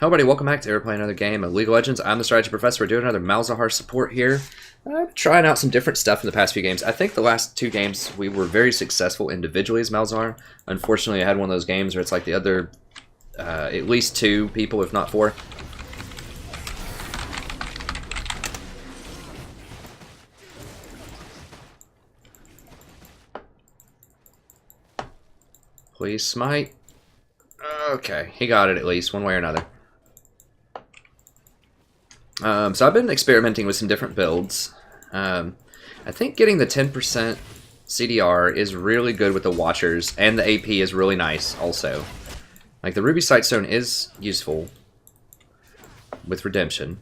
Everybody, welcome back to Ever Play Another Game of League of Legends. I'm the Strategy Professor. We're doing another Malzahar support here. Trying out some different stuff in the past few games. I think the last two games we were very successful individually as Malzahar. Unfortunately, I had one of those games where it's like the other, at least two people, if not four. Please smite. Okay, he got it at least, one way or another. So I've been experimenting with some different builds. I think getting the 10% CDR is really good with the Watchers, and the AP is really nice also. Like, the Ruby Sightstone is useful with Redemption.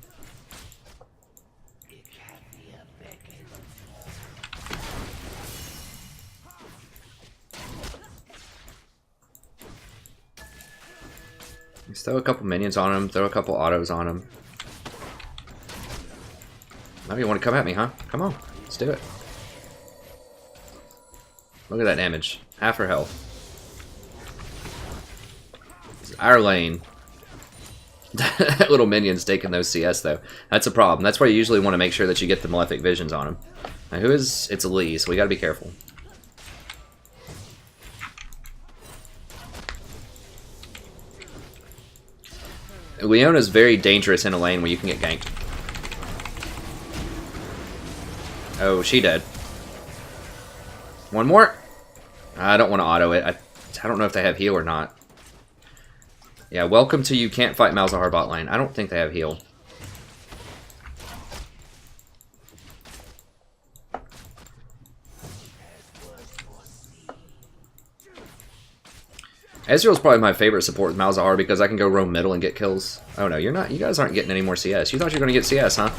Let's throw a couple minions on him, throw a couple autos on him. Now you want to come at me, huh? Come on, let's do it. Look at that damage. Half her health. It's our lane. That little minion's taking those CS, though. That's a problem. That's why you usually want to make sure that you get the Malefic Visions on him. Now, who is... It's Lee, so we gotta be careful. Leona's very dangerous in a lane where you can get ganked. Oh, she dead. One more? I don't want to auto it. I don't know if they have heal or not. Yeah, welcome to you can't fight Malzahar bot lane. I don't think they have heal. Ezreal's probably my favorite support with Malzahar because I can go roam middle and get kills. Oh no, you're not. You guys aren't getting any more CS. You thought you were going to get CS, huh?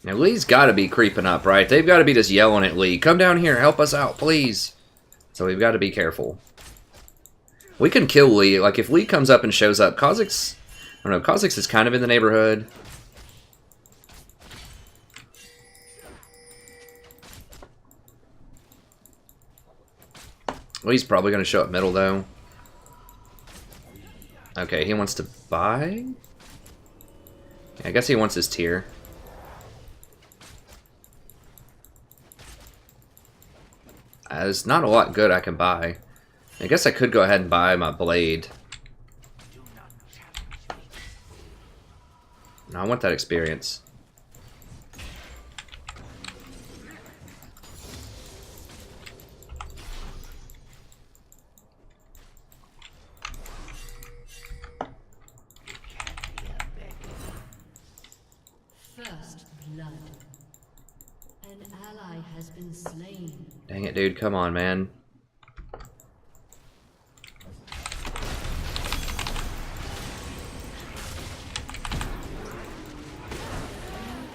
Now, Lee's got to be creeping up, right? They've got to be just yelling at Lee. Come down here, help us out, please. So we've got to be careful. We can kill Lee. Like, if Lee comes up and shows up, Kha'Zix... I don't know, Kha'Zix is kind of in the neighborhood. Lee's probably going to show up middle, though. Okay, he wants to buy? Yeah, I guess he wants his tier. There's not a lot good I can buy. I guess I could go ahead and buy my blade. No, I want that experience. First blood. An ally has been slain. Dang it, dude. Come on, man.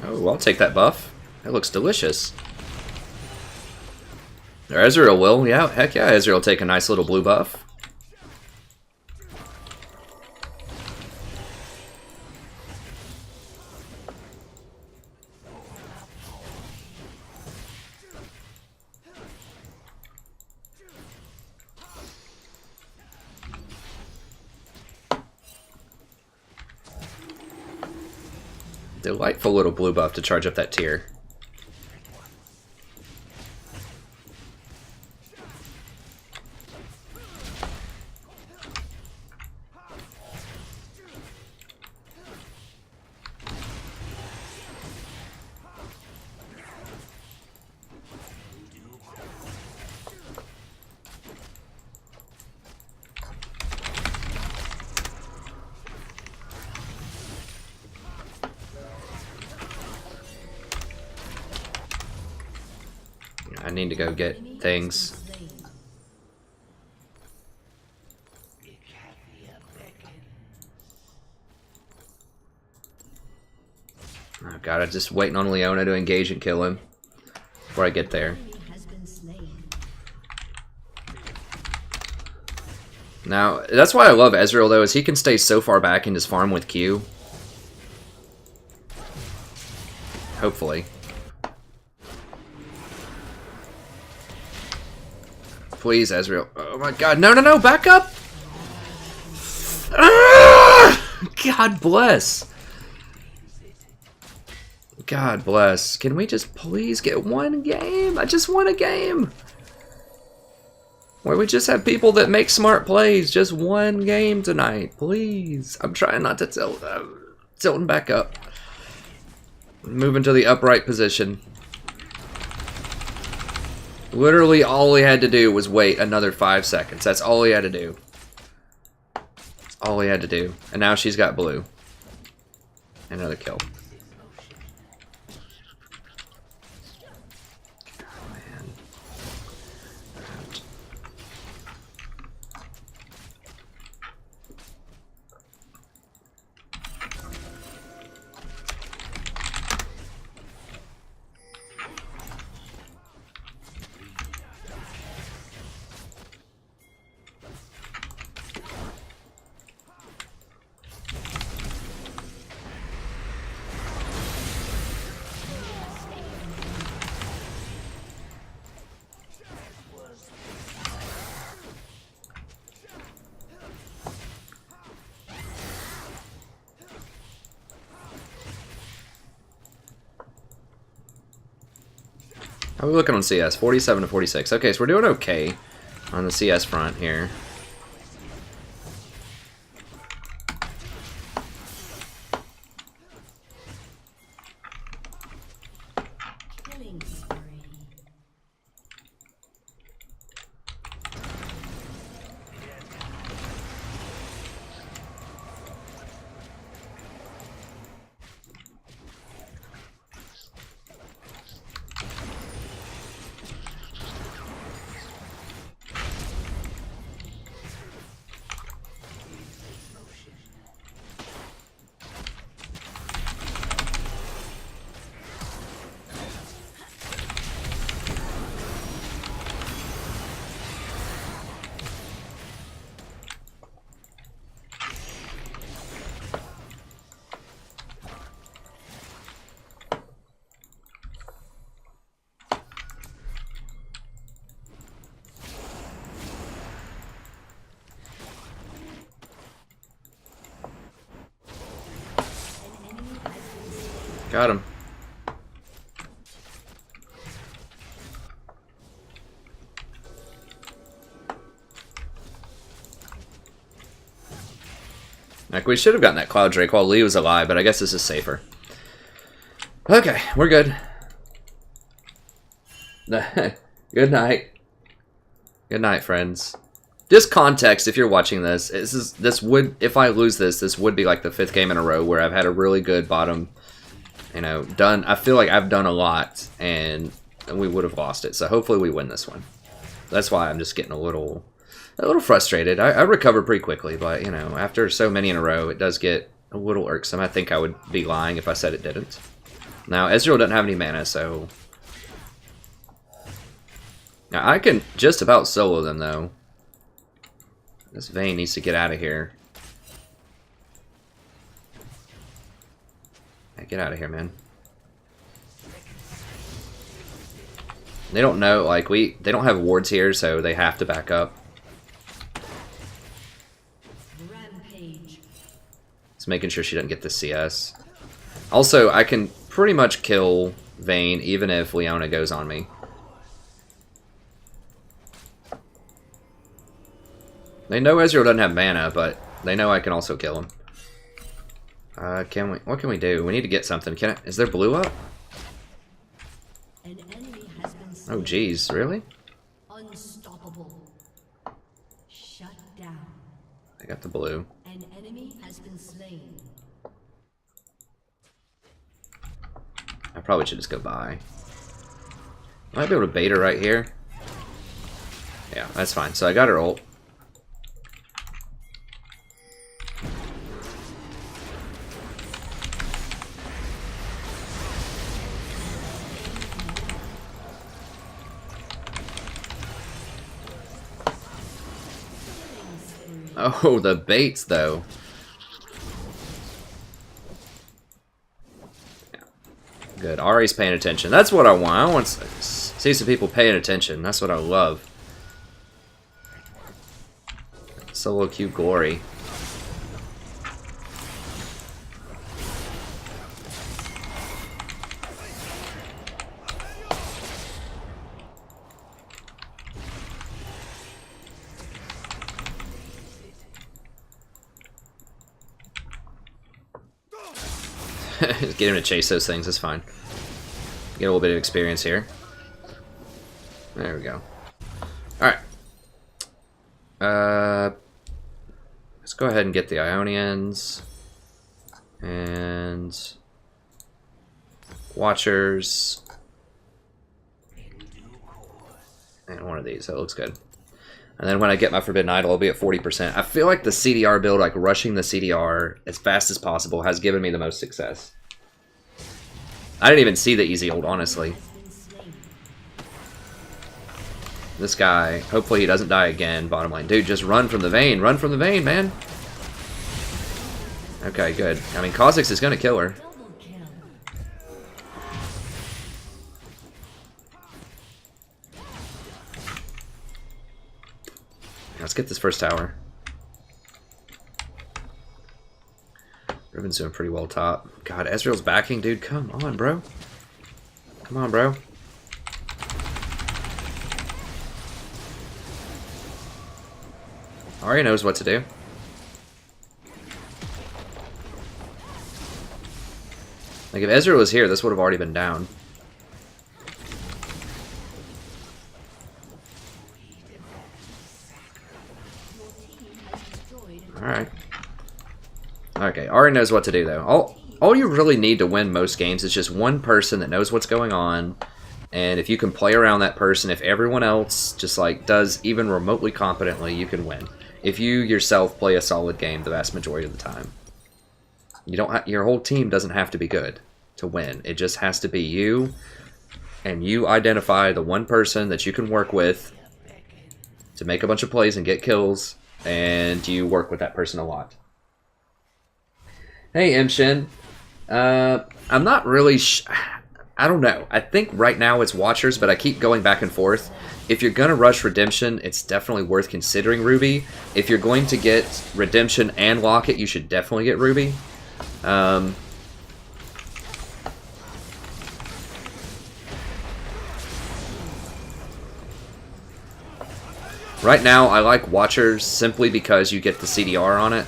Oh, I'll take that buff. That looks delicious. Or Ezreal will. Yeah, heck yeah, Ezreal will take a nice little blue buff. Delightful little blue buff to charge up that tier. I need to go get things. Oh god, I'm just waiting on Leona to engage and kill him before I get there. Now, that's why I love Ezreal, though, is he can stay so far back and just farm with Q. Hopefully. Please, Ezreal. Oh my god, no, no, no, back up! Ah! God bless. God bless. Can we just please get one game? I just want a game. Where we just have people that make smart plays. Just one game tonight, please. I'm trying not to tilt. Tilting back up. Moving to the upright position. Literally all he had to do was wait another 5 seconds. That's all he had to do. That's all he had to do. And now she's got blue. Another kill. How are we looking on CS? 47 to 46. Okay, so we're doing okay on the CS front here. Got him. Like, we should have gotten that Cloud Drake while Lee was alive, but I guess this is safer. Okay, we're good. Good night. Good night, friends. Just context, if you're watching this, this would, if I lose this, this would be like the 5th game in a row where I've had a really good bottom, you know, done. I feel like I've done a lot, and we would have lost it. So hopefully we win this one. That's why I'm just getting a little frustrated. I recover pretty quickly, but, you know, after so many in a row, it does get a little irksome. I think I would be lying if I said it didn't. Now, Ezreal doesn't have any mana, so... Now, I can just about solo them, though. This Vayne needs to get out of here. Hey, get out of here, man. They don't know, like, they don't have wards here, so they have to back up. Rampage. Just making sure she doesn't get the CS. Also, I can pretty much kill Vayne even if Leona goes on me. They know Ezreal doesn't have mana, but they know I can also kill him. What can we do? We need to get something. Is there blue up? An enemy has been slain. Oh jeez, really? Unstoppable. Shut down. I got the blue. An enemy has been slain. I probably should just go by. I might be able to bait her right here. Yeah, that's fine. So I got her ult. Oh, the baits, though. Good. Ari's paying attention. That's what I want. I want to see some people paying attention. That's what I love. Solo queue glory. Get him to chase those things, that's fine. Get a little bit of experience here. There we go. Alright. Let's go ahead and get the Ionians. And... Watchers. And one of these, that looks good. And then when I get my Forbidden Idol, I'll be at 40%. I feel like the CDR build, like rushing the CDR as fast as possible, has given me the most success. I didn't even see the easy ult, honestly. This guy, hopefully he doesn't die again, bottom line. Dude, just run from the vein. Run from the vein, man. Okay, good. I mean, Kha'Zix is going to kill her. Let's get this first tower. Riven's doing pretty well top. God, Ezreal's backing, dude. Come on, bro. Come on, bro. Ahri knows what to do. Like, if Ezreal was here, this would have already been down. Alright. Okay, Ahri knows what to do, though. All you really need to win most games is just one person that knows what's going on. And if you can play around that person, if everyone else just, like, does even remotely competently, you can win. If you yourself play a solid game the vast majority of the time. You don't your whole team doesn't have to be good to win. It just has to be you, and you identify the one person that you can work with to make a bunch of plays and get kills, and you work with that person a lot. Hey, Imshin. I'm not really I don't know. I think right now it's Watchers, but I keep going back and forth. If you're going to rush Redemption, it's definitely worth considering Ruby. If you're going to get Redemption and Locket, you should definitely get Ruby. Right now, I like Watchers simply because you get the CDR on it.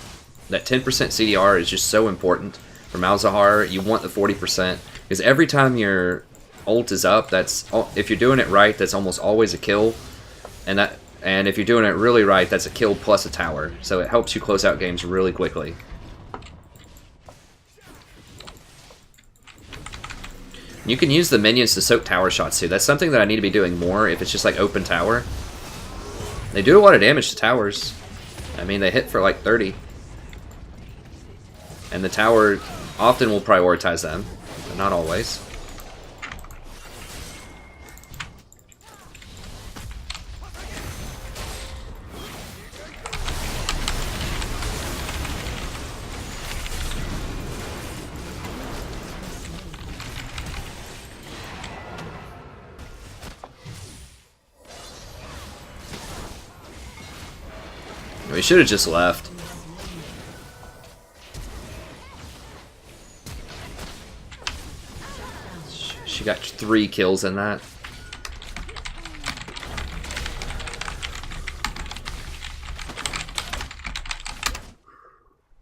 That 10% CDR is just so important. For Malzahar, you want the 40%. Because every time your ult is up, if you're doing it right, that's almost always a kill. And if you're doing it really right, that's a kill plus a tower. So it helps you close out games really quickly. You can use the minions to soak tower shots too. That's something that I need to be doing more if it's just like open tower. They do a lot of damage to towers. I mean, they hit for like 30. And the tower often will prioritize them, but not always. We should have just left. She got 3 kills in that.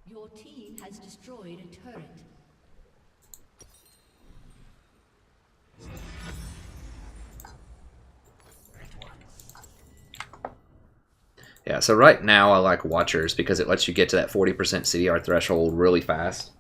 Your team has destroyed a turret. Yeah, so right now I like Watchers because it lets you get to that 40% CDR threshold really fast.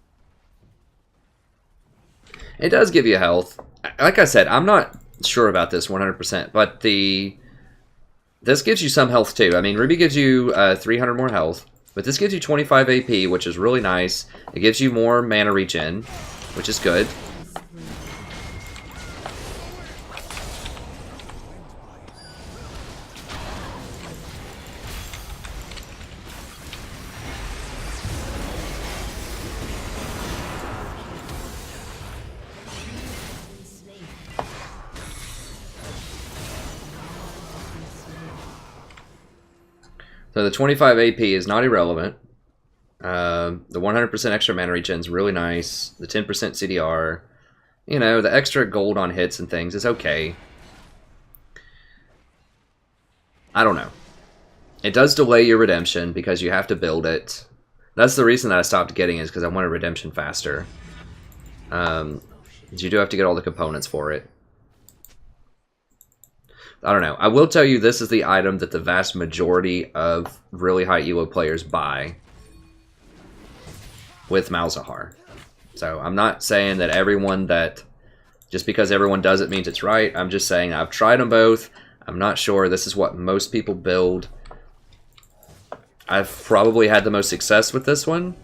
It does give you health. Like I said, I'm not sure about this 100%, but this gives you some health too. I mean, Ruby gives you 300 more health, but this gives you 25 AP, which is really nice. It gives you more mana regen, which is good. So the 25 AP is not irrelevant. The 100% extra mana regen is really nice. The 10% CDR. You know, the extra gold on hits and things is okay. I don't know. It does delay your redemption because you have to build it. That's the reason that I stopped getting it, is because I wanted redemption faster. You do have to get all the components for it. I don't know. I will tell you, this is the item that the vast majority of really high elo players buy with Malzahar. So I'm not saying that everyone that, just because everyone does it means it's right. I'm just saying I've tried them both. I'm not sure. This is what most people build. I've probably had the most success with this one.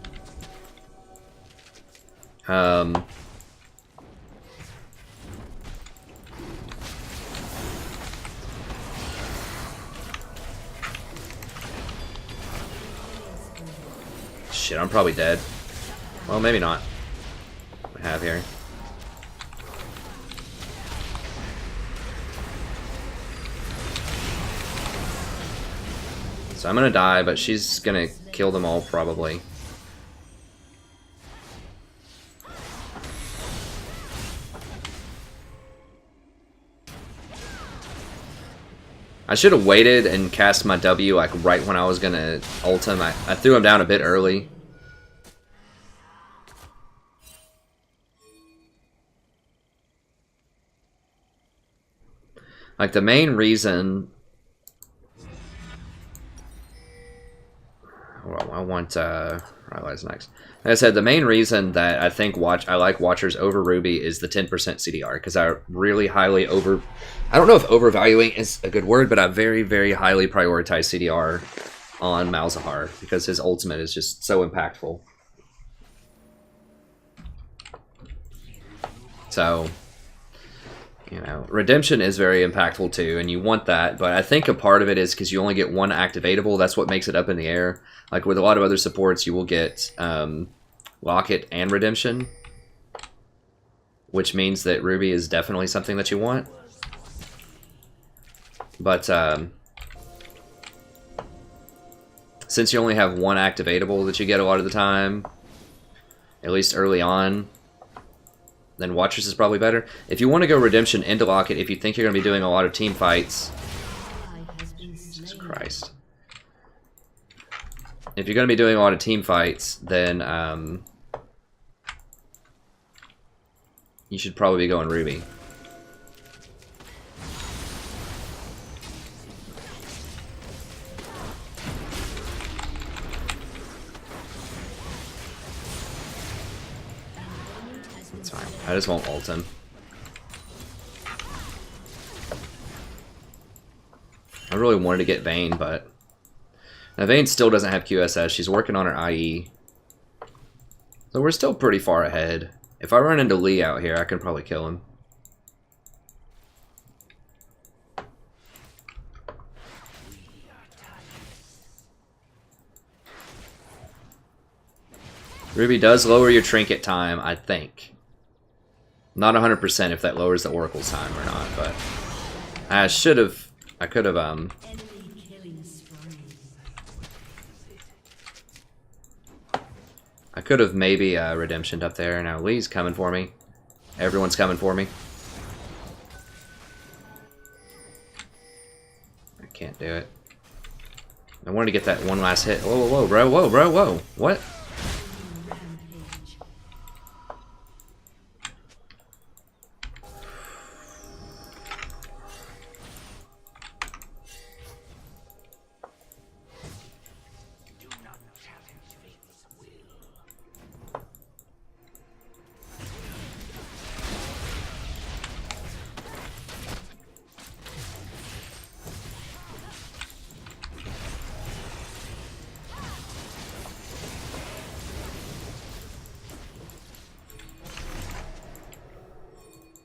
Shit, I'm probably dead. Well, maybe not. What I have here. So I'm gonna die, but she's gonna kill them all probably. I should have waited and cast my W like right when I was gonna ult him. I threw him down a bit early. Like the main reason I want Rylai's next. Like I said, the main reason that I think I like Watchers over Ruby is the 10% CDR, because I really highly I don't know if overvaluing is a good word, but I very, very highly prioritize CDR on Malzahar because his ultimate is just so impactful. So, you know, redemption is very impactful too, and you want that, but I think a part of it is because you only get one activatable. That's what makes it up in the air. Like with a lot of other supports, you will get Locket and redemption, which means that Ruby is definitely something that you want. But since you only have one activatable that you get a lot of the time, at least early on, then Watchers is probably better. If you want to go redemption into Locket, if you think you're going to be doing a lot of team fights, Jesus Christ. If you're going to be doing a lot of team fights, then you should probably be going Ruby. It's fine. I just won't ult him. I really wanted to get Vayne, but now Vayne still doesn't have QSS. She's working on her IE. So we're still pretty far ahead. If I run into Lee out here, I can probably kill him. Ruby does lower your trinket time, I think. Not 100% if that lowers the Oracle's time or not, but I could have, I could have maybe redemptioned up there. Now Lee's coming for me. Everyone's coming for me. I can't do it. I wanted to get that one last hit. Whoa, whoa, whoa, bro, whoa, bro, whoa. What?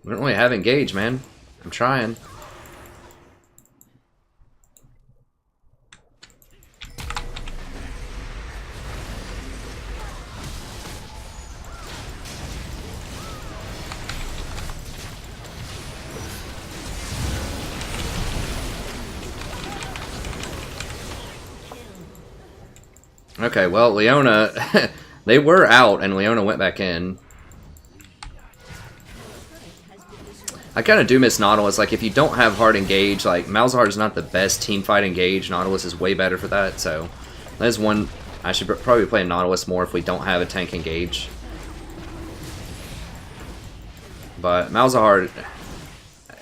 We don't really have engage, man. I'm trying. Okay, well, Leona, they were out, and Leona went back in. I kind of do miss Nautilus. Like, if you don't have hard engage, like, Malzahar is not the best team fight engage. Nautilus is way better for that, so that's one. I should probably play Nautilus more if we don't have a tank engage. But Malzahar,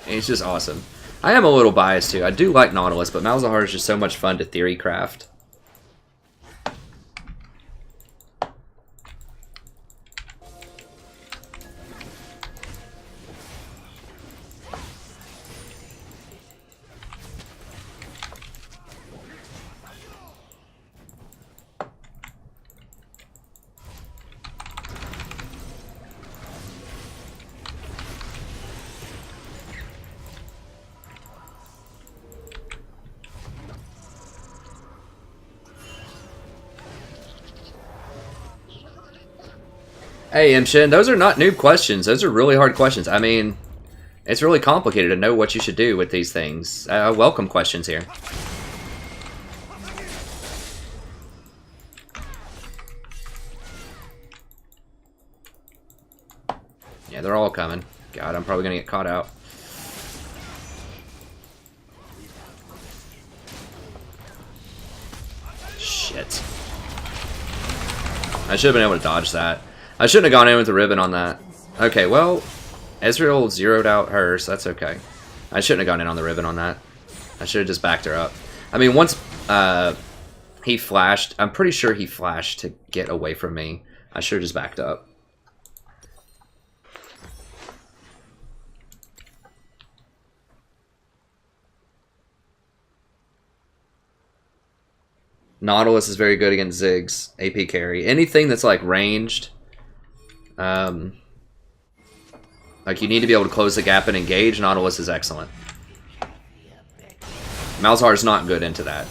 it's just awesome. I am a little biased, too. I do like Nautilus, but Malzahar is just so much fun to theory craft. Hey, Imshin, those are not noob questions. Those are really hard questions. I mean, it's really complicated to know what you should do with these things. I welcome questions here. Yeah, they're all coming. God, I'm probably going to get caught out. Shit. I should have been able to dodge that. I shouldn't have gone in with the ribbon on that. Okay, well, Ezreal zeroed out her, so that's okay. I shouldn't have gone in on the ribbon on that. I should have just backed her up. I mean, once he flashed, I'm pretty sure he flashed to get away from me. I should have just backed up. Nautilus is very good against Ziggs, AP carry. Anything that's like ranged, like you need to be able to close the gap and engage, Nautilus is excellent. Malzahar is not good into that.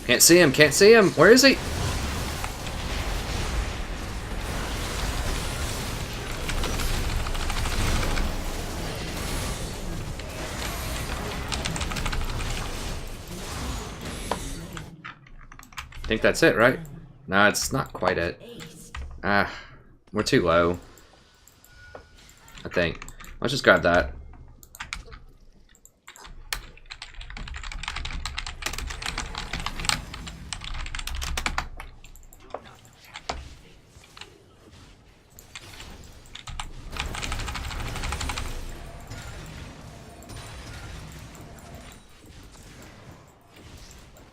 Can't see him, can't see him. Where is he? I think that's it, right? No, it's not quite it. Ah, we're too low. I think. Let's just grab that.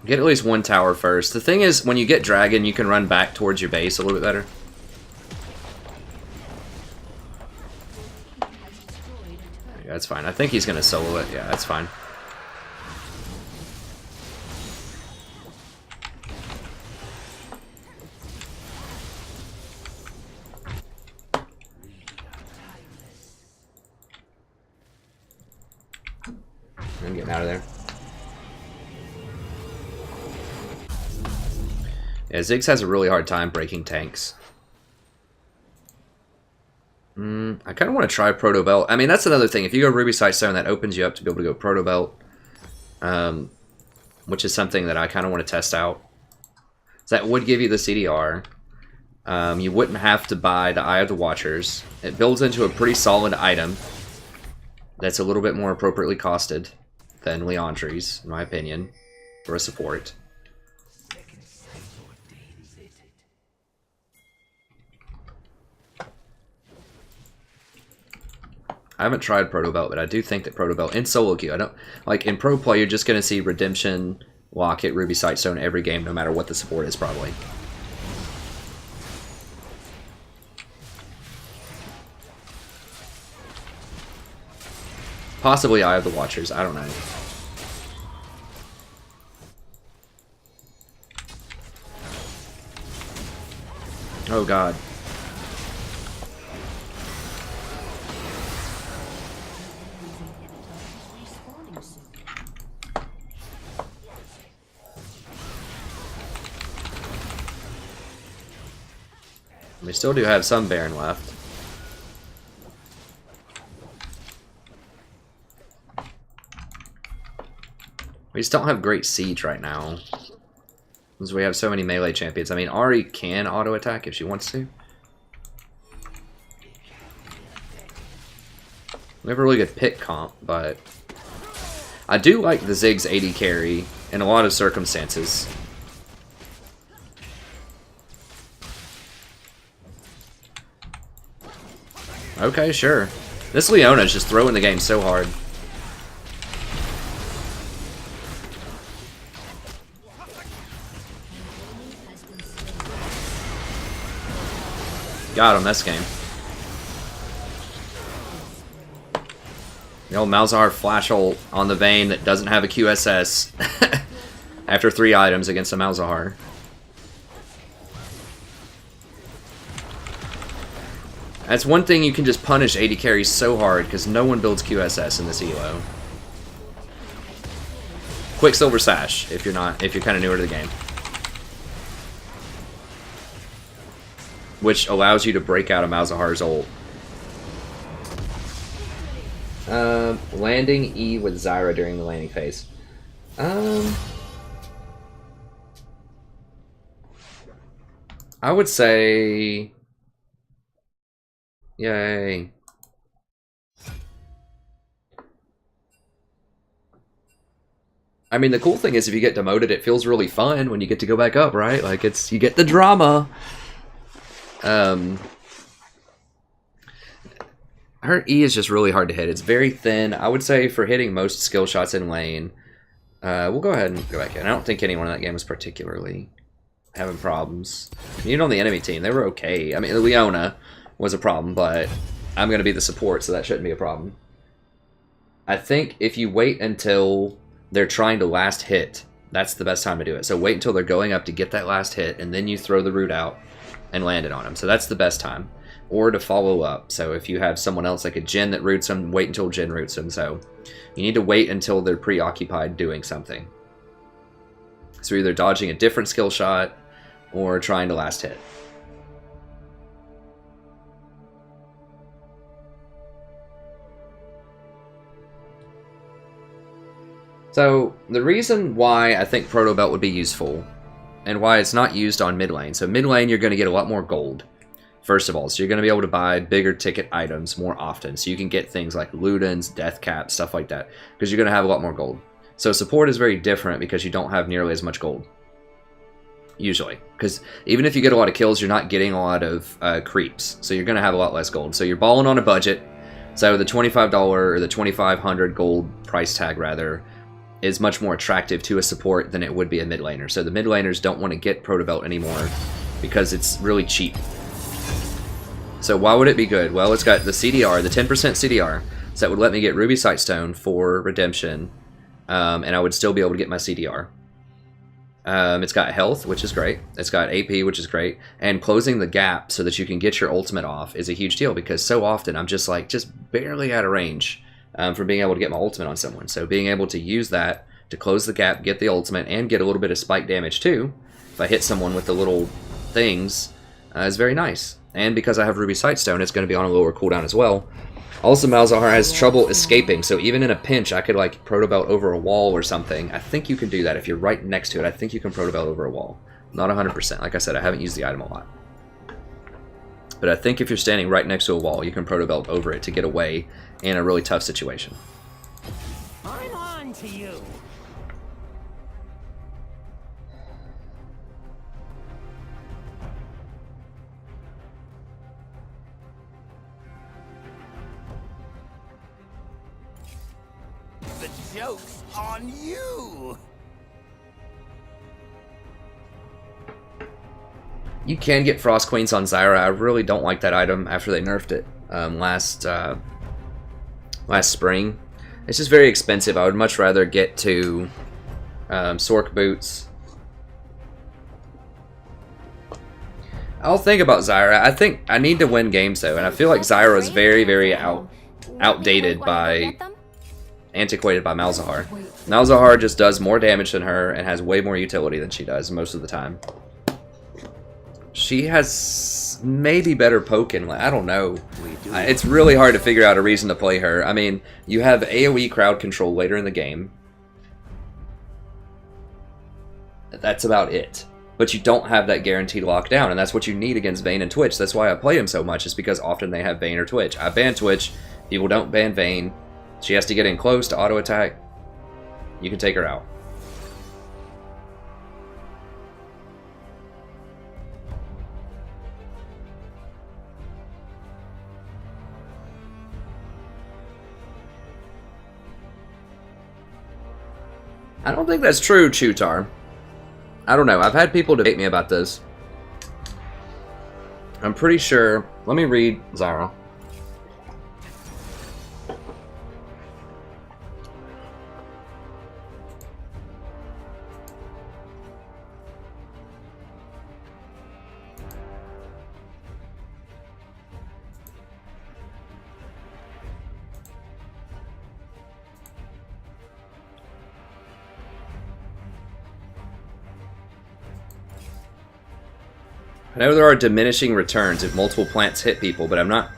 Get at least one tower first. The thing is, when you get Dragon, you can run back towards your base a little bit better. Yeah, that's fine. I think he's going to solo it. Yeah, that's fine. I'm getting out of there. Yeah, Ziggs has a really hard time breaking tanks. I kind of want to try Proto Belt. I mean, that's another thing. If you go Ruby Sightstone, that opens you up to be able to go Proto Belt, which is something that I kind of want to test out. So that would give you the CDR. You wouldn't have to buy the Eye of the Watchers. It builds into a pretty solid item that's a little bit more appropriately costed than Leandri's, in my opinion, for a support. I haven't tried Proto Belt, but I do think that Proto Belt in solo queue, I don't like in pro play. You're just going to see Redemption, Locket, Ruby Sightstone every game, no matter what the support is, probably. Possibly Eye of the Watchers. I don't know. Oh god. Respawning soon. We still do have some Baron left. We just don't have great siege right now. Because we have so many melee champions. I mean, Ahri can auto-attack if she wants to. We have a really good pick comp, but... I do like the Ziggs AD carry in a lot of circumstances. Okay, sure. This Leona is just throwing the game so hard. Got him this game. The old Malzahar flash ult on the Vayne that doesn't have a QSS after 3 items against a Malzahar. That's one thing you can just punish AD carries so hard because no one builds QSS in this elo. Quicksilver Sash if you're kind of newer to the game, which allows you to break out of Malzahar's ult. Landing E with Zyra during the landing phase. I would say, yay. I mean, the cool thing is if you get demoted, it feels really fun when you get to go back up, right? Like, you get the drama. Her E is just really hard to hit. It's very thin. I would say for hitting most skill shots in lane, we'll go ahead and go back in. I don't think anyone in that game was particularly having problems. Even on the enemy team, they were okay. I mean, Leona was a problem, but I'm going to be the support, so that shouldn't be a problem. I think if you wait until they're trying to last hit, that's the best time to do it. So wait until they're going up to get that last hit, and then you throw the root out and land it on them. So that's the best time. Or to follow up. So if you have someone else like a Jhin that roots them, wait until Jhin roots them. So you need to wait until they're preoccupied doing something. So either dodging a different skill shot or trying to last hit. So the reason why I think Proto Belt would be useful and why it's not used on mid lane. So mid lane you're going to get a lot more gold. First of all, so you're going to be able to buy bigger ticket items more often. So you can get things like Ludens, Death Cap, stuff like that. Because you're going to have a lot more gold. So support is very different because you don't have nearly as much gold. Usually. Because even if you get a lot of kills, you're not getting a lot of creeps. So you're going to have a lot less gold. So you're balling on a budget. So the $25 or the 2,500 gold price tag, rather, is much more attractive to a support than it would be a mid laner. So the mid laners don't want to get Proto Belt anymore because it's really cheap. So why would it be good? Well, it's got the CDR, the 10% CDR, so that would let me get Ruby Sightstone for redemption, and I would still be able to get my CDR. It's got health, which is great. It's got AP, which is great. And closing the gap so that you can get your ultimate off is a huge deal because so often I'm just barely out of range from being able to get my ultimate on someone. So being able to use that to close the gap, get the ultimate, and get a little bit of spike damage too, if I hit someone with the little things, is very nice. And because I have Ruby Sightstone, it's going to be on a lower cooldown as well. Also, Malzahar has trouble escaping, so even in a pinch, I could like Proto Belt over a wall or something. I think you can do that if you're right next to it. I think you can Proto Belt over a wall. Not 100%. Like I said, I haven't used the item a lot. But I think if you're standing right next to a wall, you can Proto Belt over it to get away in a really tough situation. I'm on to you. The joke's on you. You can get Frost Queens on Zyra. I really don't like that item after they nerfed it last spring. It's just very expensive. I would much rather get to Sork Boots I'll think about Zyra. I think I need to win games though, and I feel like Zyra is very, very outdated by, antiquated by Malzahar. Malzahar just does more damage than her and has way more utility than she does most of the time. She has maybe better poke and I don't know. It's really hard to figure out a reason to play her. I mean, you have AoE crowd control later in the game. That's about it. But you don't have that guaranteed lockdown, and that's what you need against Vayne and Twitch. That's why I play him so much, is because often they have Vayne or Twitch. I ban Twitch, people don't ban Vayne. She has to get in close to auto attack. You can take her out. I don't think that's true, Chutar. I don't know. I've had people debate me about this. I'm pretty sure. Let me read Zyra. I know there are diminishing returns if multiple plants hit people, but I'm not...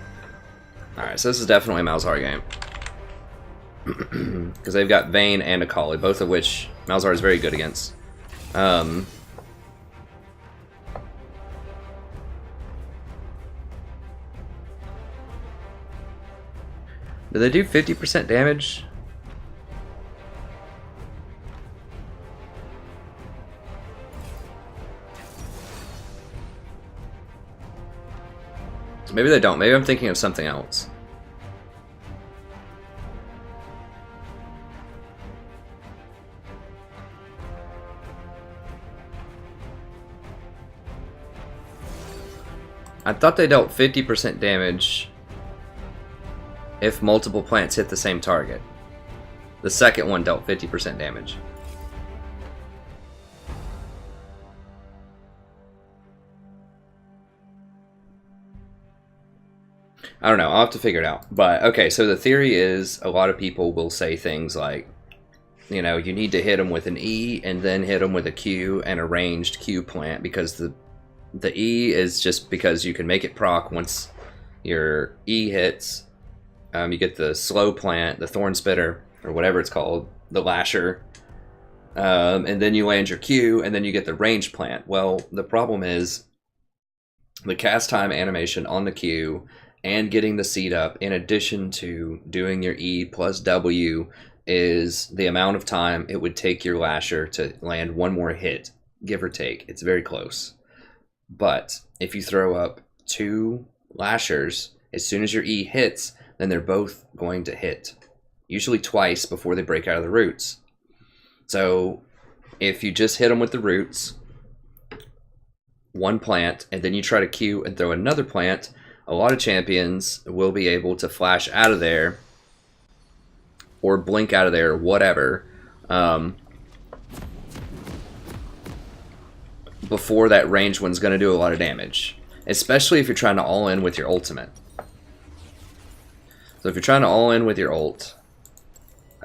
Alright, so this is definitely a Malzahar game. Because they've got Vayne and Akali, both of which Malzahar is very good against. Do they do 50% damage? Maybe they don't. Maybe I'm thinking of something else. I thought they dealt 50% damage if multiple plants hit the same target. The second one dealt 50% damage. I don't know. I'll have to figure it out. But, okay, so the theory is a lot of people will say things like, you know, you need to hit them with an E and then hit them with a Q and a ranged Q plant, because the E is just because you can make it proc once your E hits. You get the slow plant, the thorn spitter, or whatever it's called, the lasher. And then you land your Q, and then you get the ranged plant. Well, the problem is the cast time animation on the Q and getting the seed up, in addition to doing your E plus W, is the amount of time it would take your lasher to land one more hit, give or take. It's very close. But if you throw up two lashers, as soon as your E hits, then they're both going to hit. Usually twice before they break out of the roots. So if you just hit them with the roots, one plant, and then you try to Q and throw another plant, a lot of champions will be able to flash out of there or blink out of there, or whatever, before that ranged one's going to do a lot of damage, especially if you're trying to all in with your ultimate. So if you're trying to all in with your ult,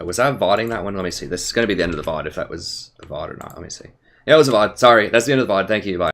was I VODing that one? Let me see. This is going to be the end of the VOD, if that was a VOD or not. Let me see. Yeah, it was a VOD. Sorry, that's the end of the VOD. Thank you, VOD.